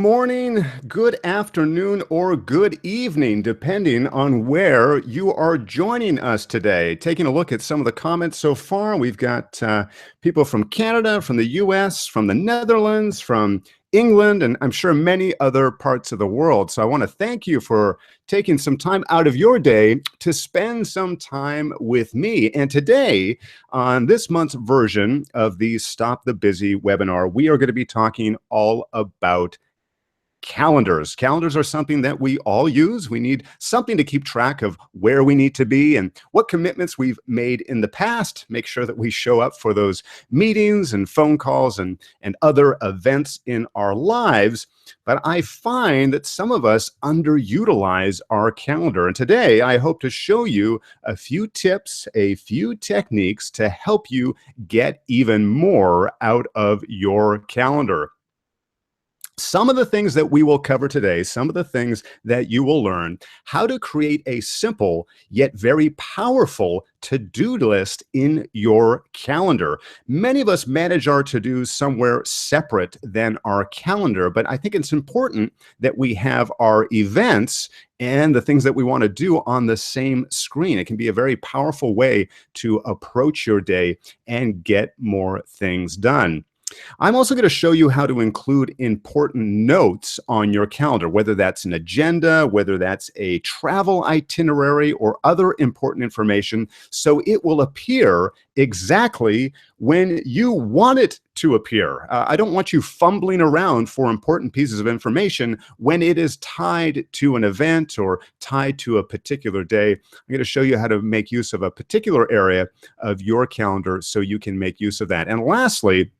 Morning, good afternoon, or good evening, depending on where you are joining us today. Taking a look at some of the comments so far, we've got people from Canada, from the US, from the Netherlands, from England, and I'm sure many other parts of the world. So I want to thank you for taking some time out of your day to spend some time with me. And today, on this month's version of the Stop the Busy webinar, we are going to be talking all about calendars. Calendars are something that we all use. We need something to keep track of where we need to be and what commitments we've made in the past. Make sure that we show up for those meetings and phone calls and other events in our lives. But I find that some of us underutilize our calendar. And today I hope to show you a few tips, a few techniques to help you get even more out of your calendar. Some of the things that we will cover today, some of the things that you will learn, how to create a simple yet very powerful to-do list in your calendar. Many of us manage our to-dos somewhere separate than our calendar, but I think it's important that we have our events and the things that we want to do on the same screen. It can be a very powerful way to approach your day and get more things done. I'm also going to show you how to include important notes on your calendar, whether that's an agenda, whether that's a travel itinerary, or other important information, so it will appear exactly when you want it to appear. I don't want you fumbling around for important pieces of information when it is tied to an event or tied to a particular day. I'm going to show you how to make use of a particular area of your calendar so you can make use of that. And lastly,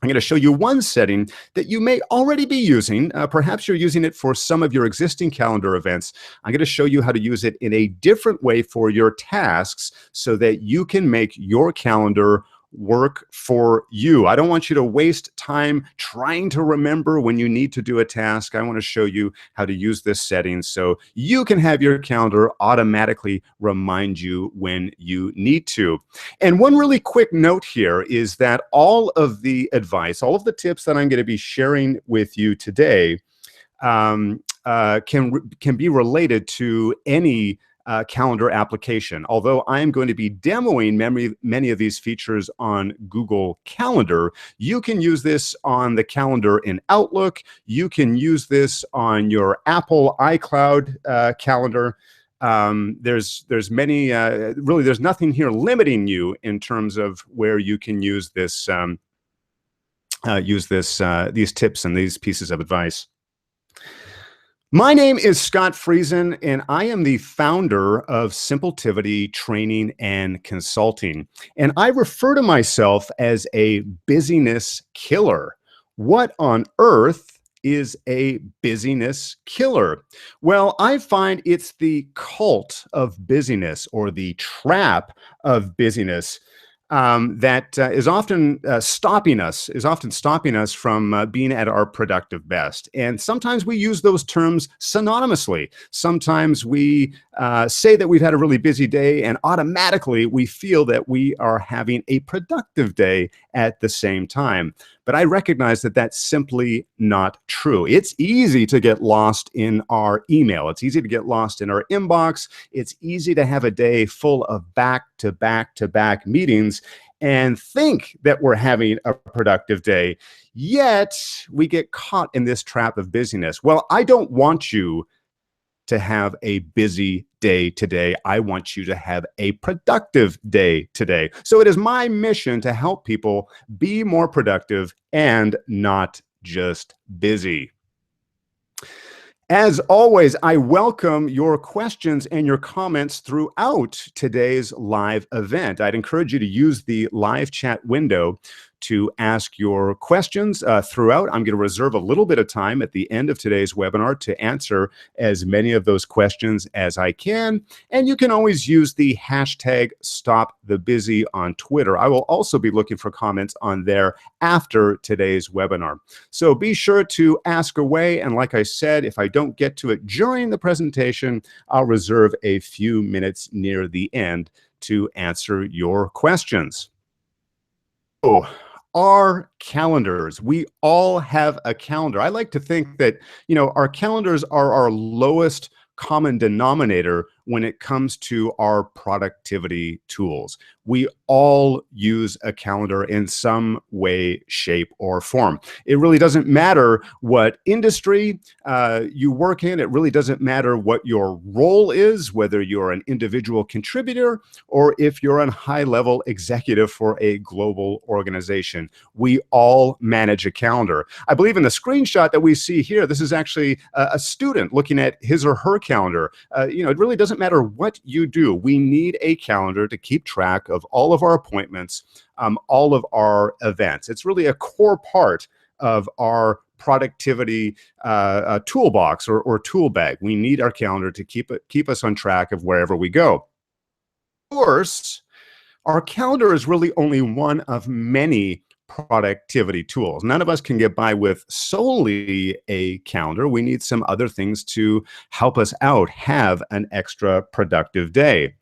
I'm going to show you one setting that you may already be using. Perhaps you're using it for some of your existing calendar events. I'm going to show you how to use it in a different way for your tasks so that you can make your calendar work for you. I don't want you to waste time trying to remember when you need to do a task. I want to show you how to use this setting so you can have your calendar automatically remind you when you need to. And one really quick note here is that all of the advice, all of the tips that I'm going to be sharing with you today can be related to any calendar application. Although I'm going to be demoing many of these features on Google Calendar, you can use this on the calendar in Outlook. You can use this on your Apple iCloud calendar. There's many, really, there's nothing here limiting you in terms of where you can use this, these tips and these pieces of advice. My name is Scott Friesen, and I am the founder of Simpletivity Training and Consulting. And I refer to myself as a busyness killer. What on earth is a busyness killer? Well, I find it's the cult of busyness, or the trap of busyness, that is often stopping us from being at our productive best. And sometimes we use those terms synonymously. Sometimes we say that we've had a really busy day, and automatically we feel that we are having a productive day at the same time. But I recognize that that's simply not true. It's easy to get lost in our email. It's easy to get lost in our inbox. It's easy to have a day full of back-to-back-to-back meetings and think that we're having a productive day. Yet we get caught in this trap of busyness. Well, I don't want you to have a busy day today. I want you to have a productive day today. So it is my mission to help people be more productive and not just busy. As always, I welcome your questions and your comments throughout today's live event. I'd encourage you to use the live chat window to ask your questions throughout. I'm going to reserve a little bit of time at the end of today's webinar to answer as many of those questions as I can. And you can always use the hashtag #StopTheBusy on Twitter. I will also be looking for comments on there after today's webinar. So be sure to ask away. And like I said, if I don't get to it during the presentation, I'll reserve a few minutes near the end to answer your questions. Oh, our calendars. We all have a calendar. I like to think that, our calendars are our lowest common denominator when it comes to our productivity tools. We all use a calendar in some way, shape, or form. It really doesn't matter what industry you work in. It really doesn't matter what your role is, whether you're an individual contributor or if you're a high-level executive for a global organization. We all manage a calendar. I believe in the screenshot that we see here, this is actually a student looking at his or her calendar. It really doesn't matter what you do. We need a calendar to keep track of all of our appointments, all of our events. It's really a core part of our productivity toolbox or tool bag. We need our calendar to keep us on track of wherever we go. Of course, our calendar is really only one of many productivity tools. None of us can get by with solely a calendar. We need some other things to help us out, have an extra productive day.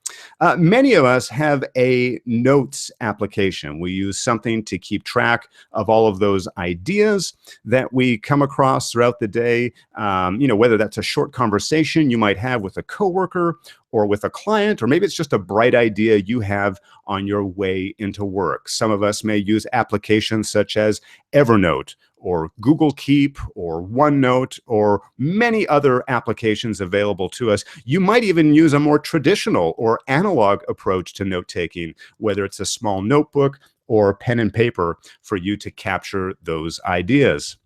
Many of us have a notes application. We use something to keep track of all of those ideas that we come across throughout the day. Whether that's a short conversation you might have with a coworker or with a client, or maybe it's just a bright idea you have on your way into work. Some of us may use applications such as Evernote or Google Keep or OneNote or many other applications available to us. You might even use a more traditional or analog approach to note-taking, whether it's a small notebook or pen and paper for you to capture those ideas.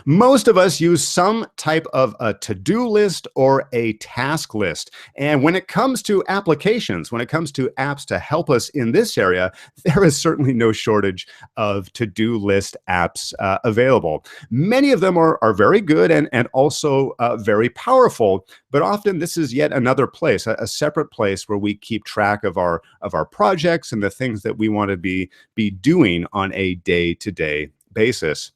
Most of us use some type of a to-do list or a task list. And when it comes to applications, when it comes to apps to help us in this area, there is certainly no shortage of to-do list apps available. Many of them are very good and also very powerful, but often this is yet another place, a separate place where we keep track of our projects and the things that we want to be doing on a day-to-day basis.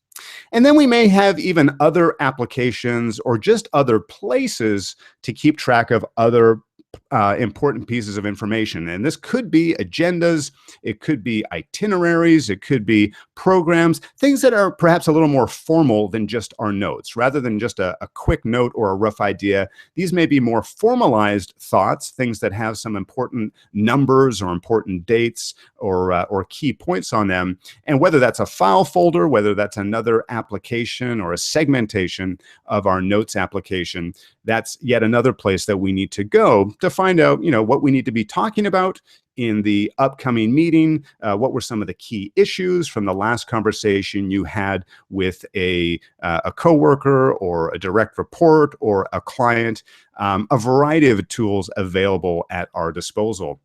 And then we may have even other applications or just other places to keep track of other important pieces of information. And this could be agendas, it could be itineraries, it could be programs, things that are perhaps a little more formal than just our notes. Rather than just a quick note or a rough idea, these may be more formalized thoughts, things that have some important numbers or important dates or key points on them. And whether that's a file folder, whether that's another application or a segmentation of our notes application, that's yet another place that we need to go to find out, what we need to be talking about in the upcoming meeting. What were some of the key issues from the last conversation you had with a coworker or a direct report or a client? A variety of tools available at our disposal.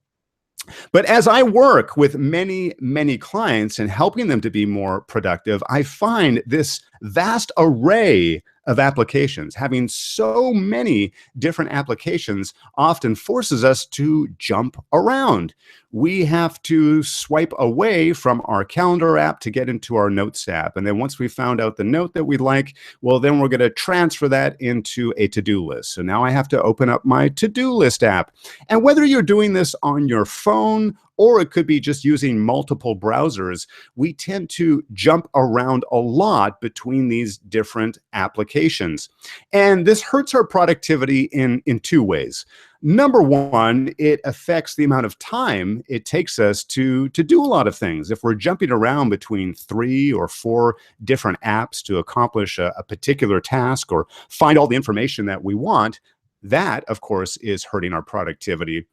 But as I work with many, many clients and helping them to be more productive, I find this vast array of applications, having so many different applications, often forces us to jump around. We have to swipe away from our calendar app to get into our notes app. And then once we found out the note that we like, well, then we're going to transfer that into a to-do list. So now I have to open up my to-do list app. And whether you're doing this on your phone or it could be just using multiple browsers, we tend to jump around a lot between these different applications. And this hurts our productivity in two ways. Number one, it affects the amount of time it takes us to do a lot of things. If we're jumping around between 3 or 4 different apps to accomplish a particular task or find all the information that we want, that, of course, is hurting our productivity.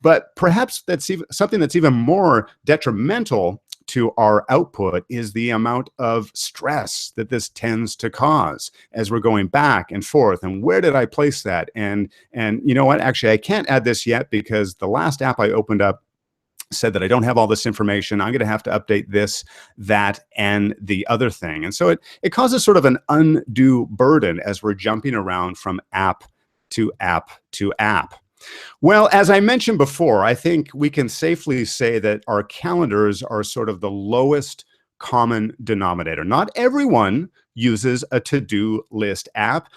But perhaps that's something that's even more detrimental to our output is the amount of stress that this tends to cause as we're going back and forth. And where did I place that? And you know what? Actually, I can't add this yet because the last app I opened up said that I don't have all this information. I'm going to have to update this, that, and the other thing. And so it causes sort of an undue burden as we're jumping around from app to app to app. Well, as I mentioned before, I think we can safely say that our calendars are sort of the lowest common denominator. Not everyone uses a to-do list app.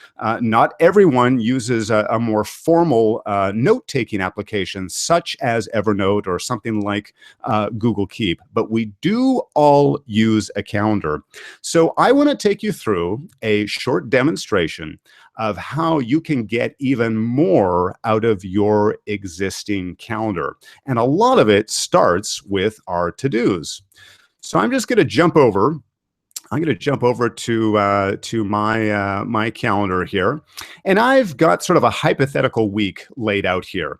Not everyone uses a more formal note-taking application such as Evernote or something like Google Keep, but we do all use a calendar. So I want to take you through a short demonstration of how you can get even more out of your existing calendar. And a lot of it starts with our to-dos. So I'm just going to jump over. I'm going to jump over to my calendar here, and I've got sort of a hypothetical week laid out here.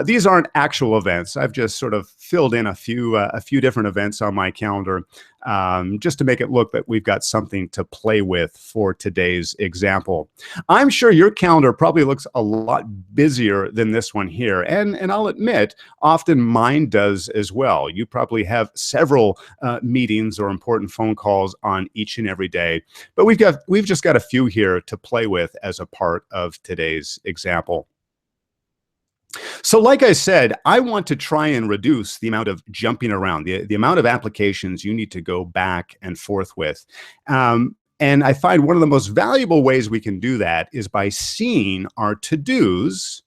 These aren't actual events. I've just sort of filled in a few different events on my calendar, just to make it look that we've got something to play with for today's example. I'm sure your calendar probably looks a lot busier than this one here, and I'll admit, often mine does as well. You probably have several meetings or important phone calls on each and every day, but we've just got a few here to play with as a part of today's example. So like I said, I want to try and reduce the amount of jumping around, the amount of applications you need to go back and forth with. And I find one of the most valuable ways we can do that is by seeing our to-dos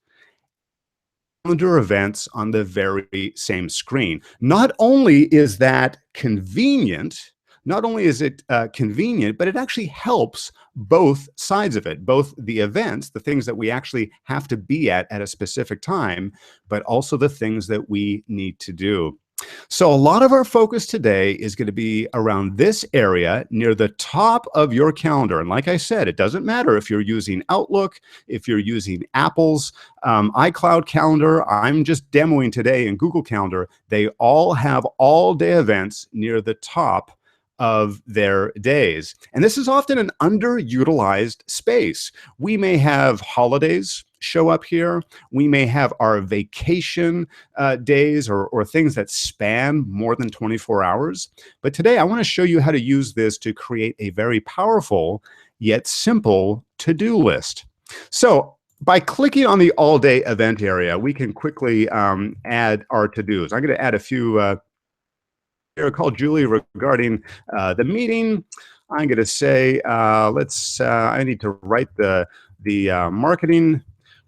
calendar events on the very same screen. Not only is that convenient, not only is it convenient, but it actually helps both sides of it, both the events, the things that we actually have to be at a specific time, but also the things that we need to do. So a lot of our focus today is going to be around this area near the top of your calendar. And like I said, it doesn't matter if you're using Outlook, if you're using Apple's iCloud calendar. I'm just demoing today in Google Calendar. They all have all-day events near the top of their days. And this is often an underutilized space. We may have holidays show up here. We may have our vacation days or things that span more than 24 hours. But today I want to show you how to use this to create a very powerful yet simple to-do list. So by clicking on the all-day event area, we can quickly add our to-dos. I'm going to add a few call Julie regarding the meeting. I'm going to say, I need to write the marketing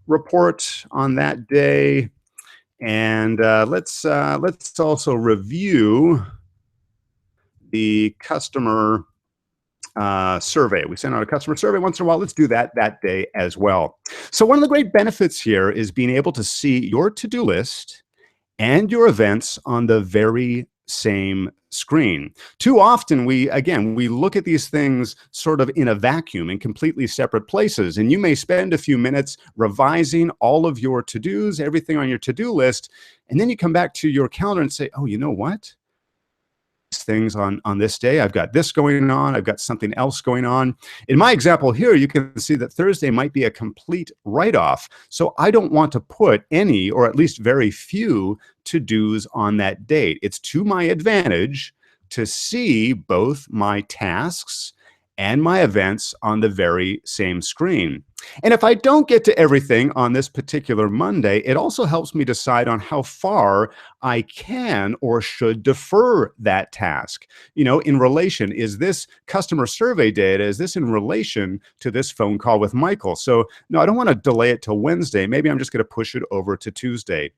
report on that day, and let's also review the customer survey. We send out a customer survey once in a while. Let's do that day as well. So one of the great benefits here is being able to see your to-do list and your events on the very same screen. Too often we look at these things sort of in a vacuum in completely separate places, and you may spend a few minutes revising all of your to-dos, everything on your to-do list, and then you come back to your calendar and say, oh, you know what? Things on this day. I've got this going on. I've got something else going on. In my example here, you can see that Thursday might be a complete write-off. So I don't want to put any, or at least very few, to-dos on that date. It's to my advantage to see both my tasks and my events on the very same screen. And if I don't get to everything on this particular Monday, it also helps me decide on how far I can or should defer that task. You know, in relation, is this customer survey data, is this in relation to this phone call with Michael? So no, I don't want to delay it till Wednesday. Maybe I'm just going to push it over to Tuesday.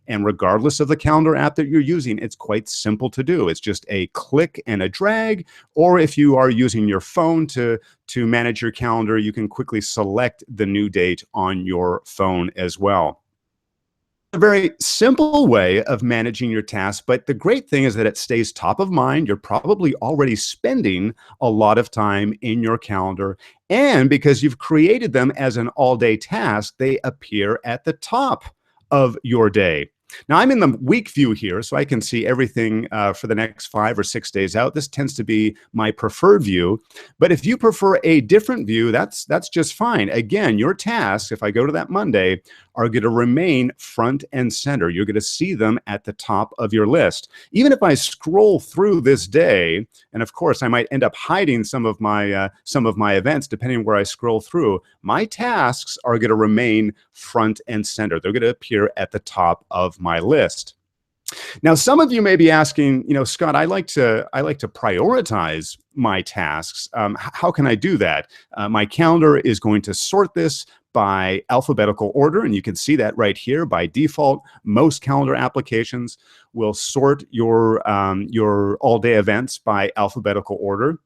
And regardless of the calendar app that you're using, it's quite simple to do. It's just a click and a drag, or if you are using your phone to manage your calendar, you can quickly select the new date on your phone as well. A very simple way of managing your tasks, but the great thing is that it stays top of mind. You're probably already spending a lot of time in your calendar, and because you've created them as an all-day task, they appear at the top of your day. Now I'm in the week view here, so I can see everything for the next 5 or 6 days out. This tends to be my preferred view, but if you prefer a different view, that's just fine. Again, your tasks, if I go to that Monday, are going to remain front and center. You're going to see them at the top of your list. Even if I scroll through this day, and of course I might end up hiding some of my events depending on where I scroll through, my tasks are going to remain front and center. They're going to appear at the top of my list. Now, some of you may be asking, Scott, I like to prioritize my tasks. How can I do that? My calendar is going to sort this by alphabetical order, and you can see that right here. By default, most calendar applications will sort your all-day events by alphabetical order.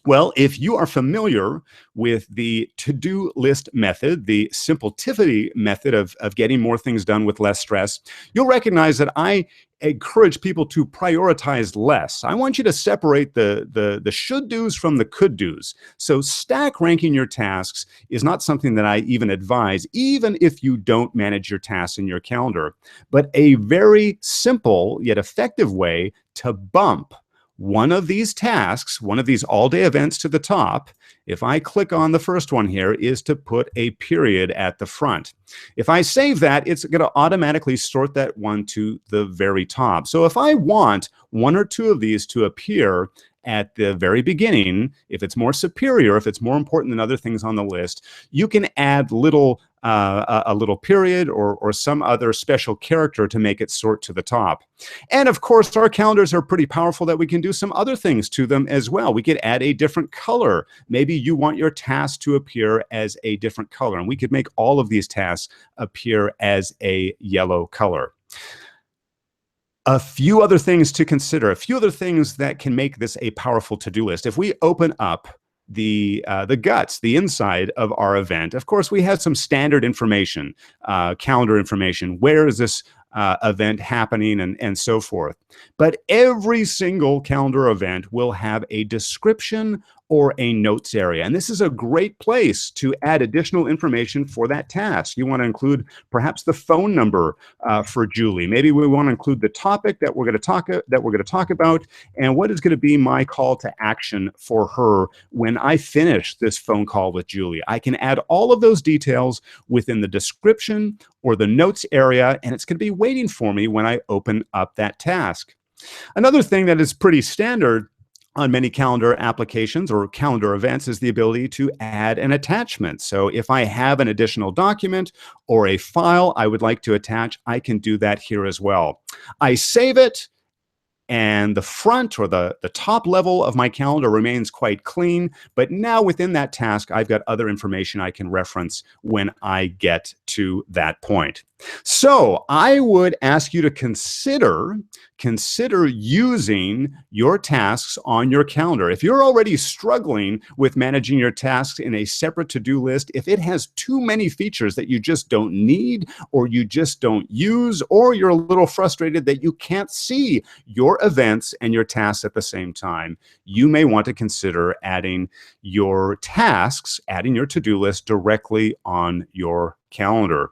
Well, if you are familiar with the to-do list method, the Simpletivity method of getting more things done with less stress, you'll recognize that I encourage people to prioritize less. I want you to separate the should-dos from the could-dos. So stack ranking your tasks is not something that I even advise, even if you don't manage your tasks in your calendar, but a very simple yet effective way to bump one of these tasks, one of these all-day events to the top. If I click on the first one here, is to put a period at the front. If I save that, it's going to automatically sort that one to the very top. So if I want one or two of these to appear at the very beginning, if it's more superior, if it's more important than other things on the list, you can add a little period or some other special character to make it sort to the top. And of course, our calendars are pretty powerful that we can do some other things to them as well. We could add a different color. Maybe you want your task to appear as a different color, and we could make all of these tasks appear as a yellow color. A few other things to consider, a few other things that can make this a powerful to-do list. If we open up the guts, the inside of our event, of course, we have some standard information, calendar information. Where is this event happening, and so forth. But every single calendar event will have a description or a notes area. And this is a great place to add additional information for that task. You want to include perhaps the phone number for Julie. Maybe we want to include the topic that we're going to talk about, and what is going to be my call to action for her when I finish this phone call with Julie. I can add all of those details within the description or the notes area, and it's going to be waiting for me when I open up that task. Another thing that is pretty standard on many calendar applications or calendar events is the ability to add an attachment. So if I have an additional document or a file I would like to attach, I can do that here as well. I save it, and the front or the top level of my calendar remains quite clean. But now within that task, I've got other information I can reference when I get to that point. So I would ask you to consider using your tasks on your calendar. If you're already struggling with managing your tasks in a separate to-do list, if it has too many features that you just don't need or you just don't use, or you're a little frustrated that you can't see your events and your tasks at the same time, you may want to consider adding your tasks, adding your to-do list directly on your calendar.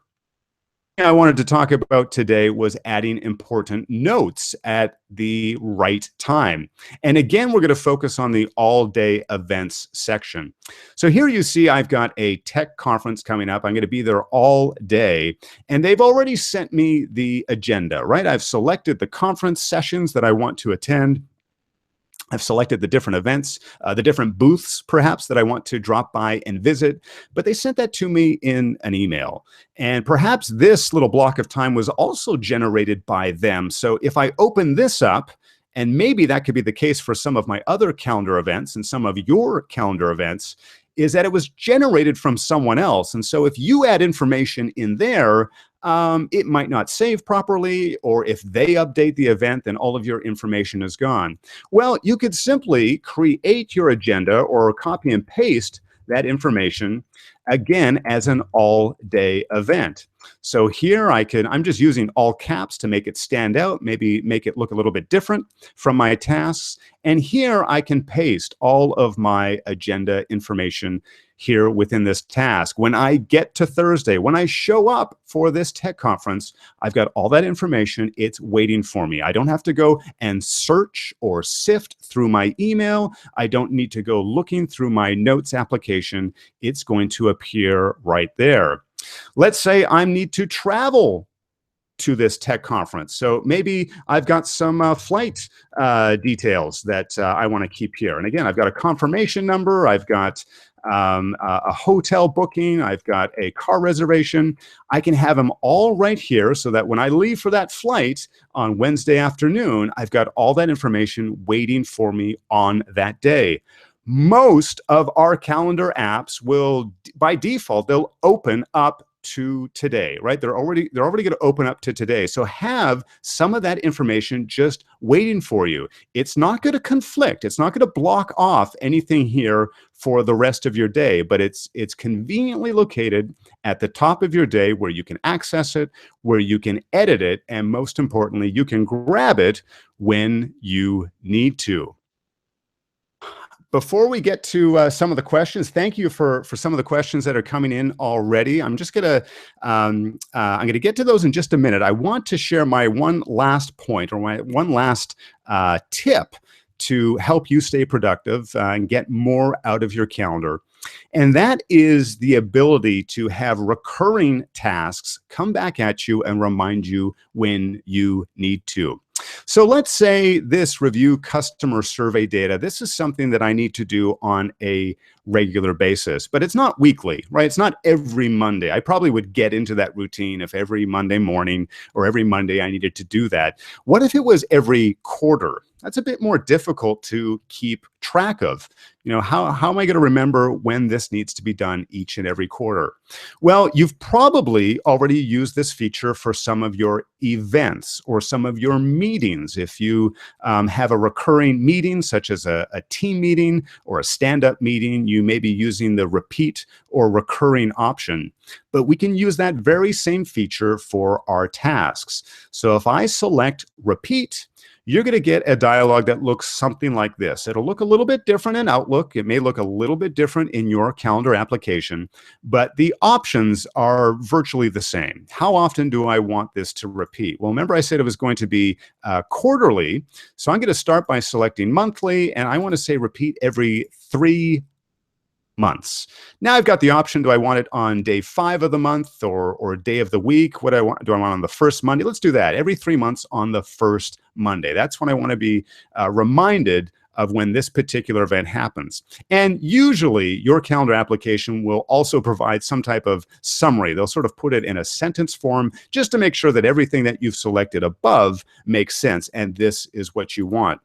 I wanted to talk about today was adding important notes at the right time. And again, we're going to focus on the all-day events section. So here you see I've got a tech conference coming up. I'm going to be there all day, and they've already sent me the agenda, right? I've selected the conference sessions that I want to attend. I've selected the different events, the different booths, perhaps, that I want to drop by and visit, but they sent that to me in an email. And perhaps this little block of time was also generated by them. So if I open this up, and maybe that could be the case for some of my other calendar events and some of your calendar events, is that it was generated from someone else. And so if you add information in there, it might not save properly, or if they update the event, then all of your information is gone. Well, you could simply create your agenda or copy and paste that information again as an all-day event. So here I'm just using all caps to make it stand out, maybe make it look a little bit different from my tasks. And here I can paste all of my agenda information here within this task. When I get to Thursday, when I show up for this tech conference, I've got all that information. It's waiting for me. I don't have to go and search or sift through my email. I don't need to go looking through my notes application. It's going to appear right there. Let's say I need to travel to this tech conference. So maybe I've got some flight details that I want to keep here. And again, I've got a confirmation number. I've got a hotel booking. I've got a car reservation. I can have them all right here so that when I leave for that flight on Wednesday afternoon, I've got all that information waiting for me on that day. Most of our calendar apps will, by default, they'll open up to today, right? They're already going to open up to today. So have some of that information just waiting for you. It's not going to conflict. It's not going to block off anything here for the rest of your day, but it's conveniently located at the top of your day where you can access it, where you can edit it, and most importantly, you can grab it when you need to. Before we get to some of the questions, thank you for some of the questions that are coming in already. I'm just gonna I'm gonna get to those in just a minute. I want to share my one last point, or my one last tip to help you stay productive and get more out of your calendar. And that is the ability to have recurring tasks come back at you and remind you when you need to. So let's say this review customer survey data. This is something that I need to do on a regular basis, but it's not weekly, right? It's not every Monday. I probably would get into that routine if every Monday morning or every Monday I needed to do that. What if it was every quarter? That's a bit more difficult to keep track of. You know, how am I going to remember when this needs to be done each and every quarter? Well, you've probably already used this feature for some of your events or some of your meetings. If you have a recurring meeting, such as a team meeting or a stand-up meeting, you may be using the repeat or recurring option. But we can use that very same feature for our tasks. So if I select repeat, you're going to get a dialog that looks something like this. It'll look a little bit different in Outlook. It may look a little bit different in your calendar application, but the options are virtually the same. How often do I want this to repeat? Well, remember I said it was going to be quarterly. So I'm going to start by selecting monthly, and I want to say repeat every 3 months. Now I've got the option, do I want it on day 5 of the month or day of the week? What do I want on the first Monday? Let's do that. Every 3 months on the first Monday. That's when I want to be reminded of when this particular event happens. And usually your calendar application will also provide some type of summary. They'll sort of put it in a sentence form just to make sure that everything that you've selected above makes sense and this is what you want.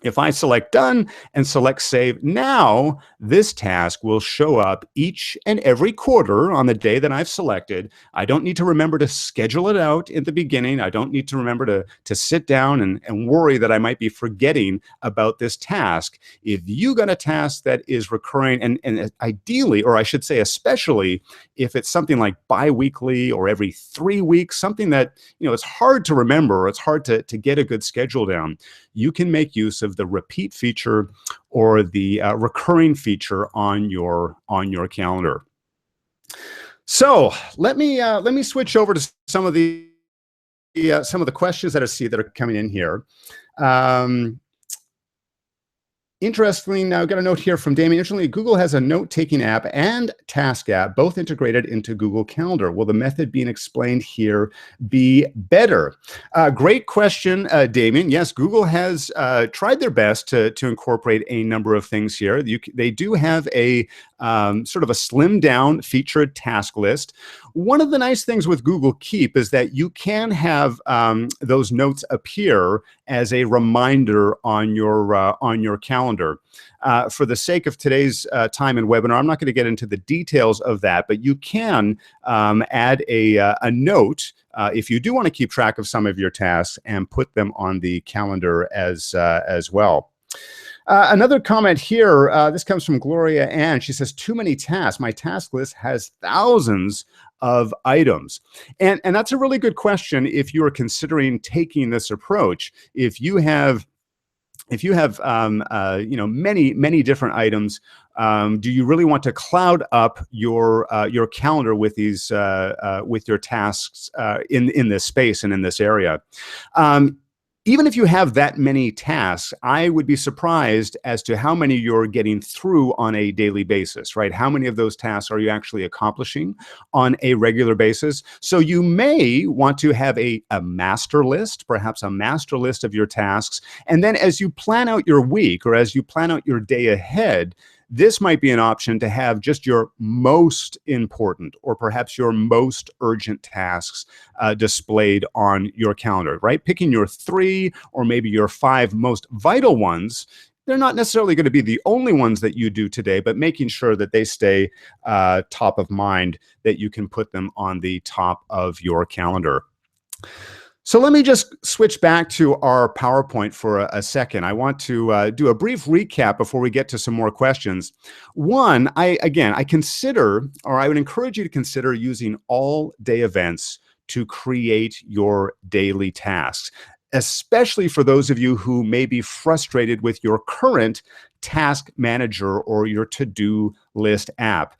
If I select done and select save, now this task will show up each and every quarter on the day that I've selected. I don't need to remember to schedule it out in the beginning. I don't need to remember to sit down and worry that I might be forgetting about this task. If you got a task that is recurring, and ideally, or I should say especially, if it's something like bi-weekly or every 3 weeks, something that, you know, it's hard to remember, or it's hard to get a good schedule down, you can make use of the repeat feature or the recurring feature on your calendar. So let me switch over to some of the questions that I see that are coming in here. Interestingly, now I've got a note here from Damien. Interestingly, Google has a note-taking app and task app, both integrated into Google Calendar. Will the method being explained here be better? Great question, Damien. Yes, Google has tried their best to incorporate a number of things here. They do have a sort of a slimmed down featured task list. One of the nice things with Google Keep is that you can have those notes appear as a reminder on your calendar. For the sake of today's time and webinar, I'm not going to get into the details of that, but you can add a note if you do want to keep track of some of your tasks and put them on the calendar as well. Another comment here, this comes from Gloria Ann. She says, too many tasks. My task list has thousands of items. And that's a really good question if you are considering taking this approach. If you have you know, many different items, do you really want to cloud up your calendar with these with your tasks in this space and in this area? Even if you have that many tasks, I would be surprised as to how many you're getting through on a daily basis, right? How many of those tasks are you actually accomplishing on a regular basis? So you may want to have a master list, perhaps a master list of your tasks. And then as you plan out your week or as you plan out your day ahead, this might be an option to have just your most important or perhaps your most urgent tasks displayed on your calendar, right? Picking your 3 or maybe your 5 most vital ones. They're not necessarily going to be the only ones that you do today, but making sure that they stay top of mind, that you can put them on the top of your calendar. So let me just switch back to our PowerPoint for a second. I want to do a brief recap before we get to some more questions. One, I consider, or I would encourage you to consider using all-day events to create your daily tasks, especially for those of you who may be frustrated with your current task manager or your to-do list app.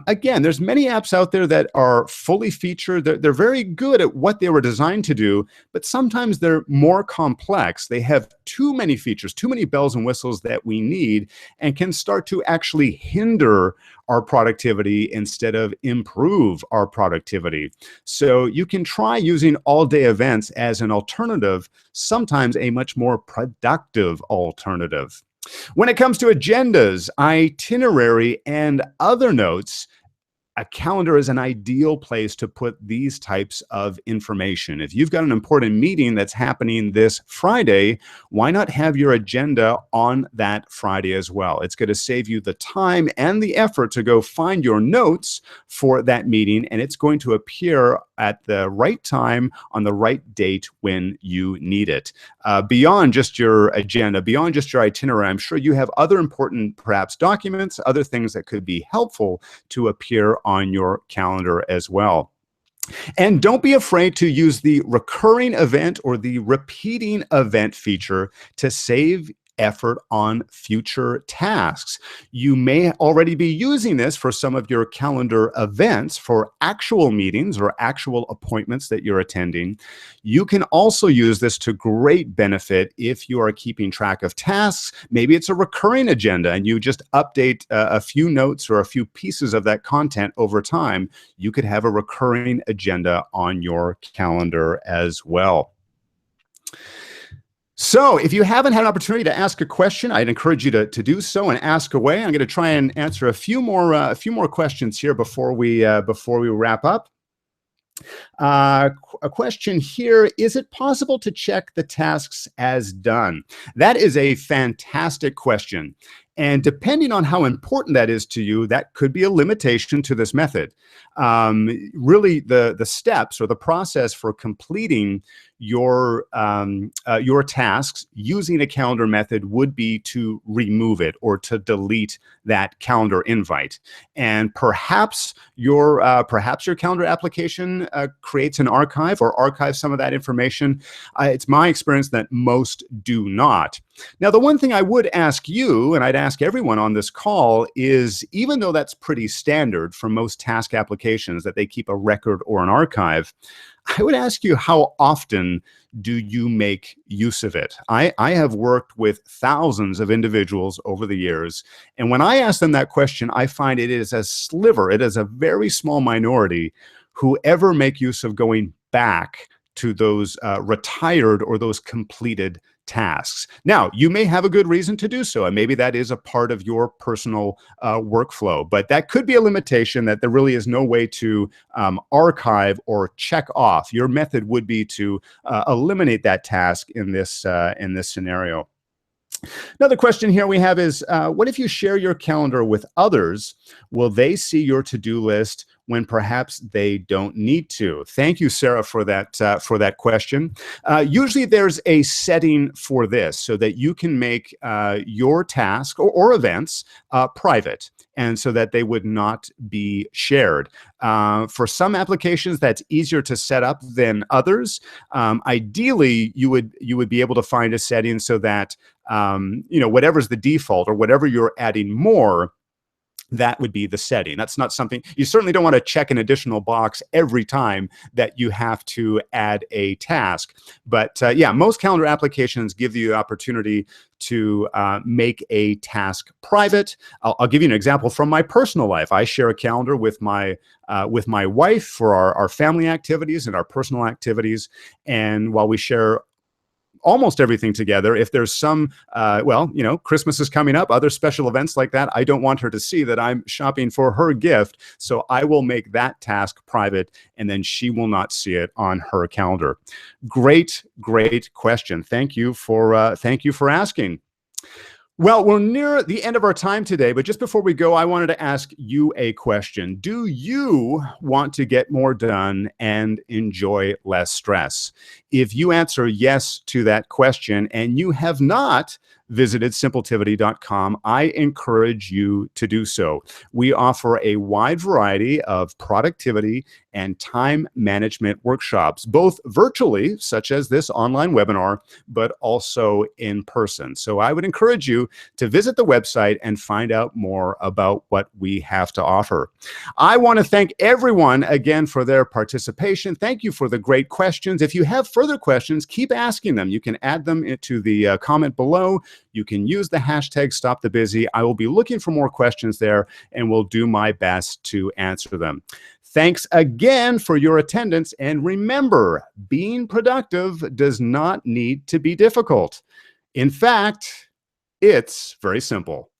Again, there's many apps out there that are fully featured. They're very good at what they were designed to do, but sometimes they're more complex. They have too many features, too many bells and whistles that we need, and can start to actually hinder our productivity instead of improve our productivity. So you can try using all-day events as an alternative, sometimes a much more productive alternative. When it comes to agendas, itinerary, and other notes, a calendar is an ideal place to put these types of information. If you've got an important meeting that's happening this Friday, why not have your agenda on that Friday as well? It's going to save you the time and the effort to go find your notes for that meeting, and it's going to appear at the right time on the right date when you need it. Beyond just your agenda, beyond just your itinerary, I'm sure you have other important, perhaps documents, other things that could be helpful to appear on your calendar as well. And don't be afraid to use the recurring event or the repeating event feature to save effort on future tasks. You may already be using this for some of your calendar events for actual meetings or actual appointments that you're attending. You can also use this to great benefit if you are keeping track of tasks. Maybe it's a recurring agenda and you just update a few notes or a few pieces of that content over time. You could have a recurring agenda on your calendar as well. So if you haven't had an opportunity to ask a question, I'd encourage you to do so and ask away. I'm going to try and answer a few more questions here before we wrap up. A question here: is it possible to check the tasks as done? That is a fantastic question. And depending on how important that is to you, that could be a limitation to this method. Really, the steps or the process for completing your tasks using a calendar method would be to remove it or to delete that calendar invite. And perhaps your calendar application creates an archive or archives some of that information. It's my experience that most do not. Now, the one thing I would ask you, and I'd ask everyone on this call, is even though that's pretty standard for most task applications that they keep a record or an archive, I would ask you, how often do you make use of it? I have worked with thousands of individuals over the years, and when I ask them that question, I find it is a sliver, it is a very small minority who ever make use of going back to those retired or those completed tasks. Now, you may have a good reason to do so, and maybe that is a part of your personal workflow, but that could be a limitation, that there really is no way to archive or check off. Your method would be to eliminate that task in this scenario. Another question here we have is, what if you share your calendar with others? Will they see your to-do list when perhaps they don't need to? Thank you, Sarah, for that question. Usually there's a setting for this so that you can make your task or events private, and so that they would not be shared. For some applications, that's easier to set up than others. Ideally, you would be able to find a setting so that whatever's the default or whatever you're adding more, that would be the setting. That's not something you certainly don't want to check an additional box every time that you have to add a task. But yeah, most calendar applications give you the opportunity to make a task private. I'll give you an example from my personal life. I share a calendar with my wife for our family activities and our personal activities. And while we share almost everything together, if there's some, well, Christmas is coming up, other special events like that, I don't want her to see that I'm shopping for her gift. So I will make that task private, and then she will not see it on her calendar. Great, great question. Thank you for asking. Well, we're near the end of our time today, but just before we go, I wanted to ask you a question. Do you want to get more done and enjoy less stress? If you answer yes to that question and you have not visited simpletivity.com, I encourage you to do so. We offer a wide variety of productivity and time management workshops, both virtually, such as this online webinar, but also in person. So I would encourage you to visit the website and find out more about what we have to offer. I want to thank everyone again for their participation. Thank you for the great questions. If you have further questions, keep asking them. You can add them into the comment below. You can use the hashtag #StopTheBusy. I will be looking for more questions there and will do my best to answer them. Thanks again for your attendance. And remember, being productive does not need to be difficult. In fact, it's very simple.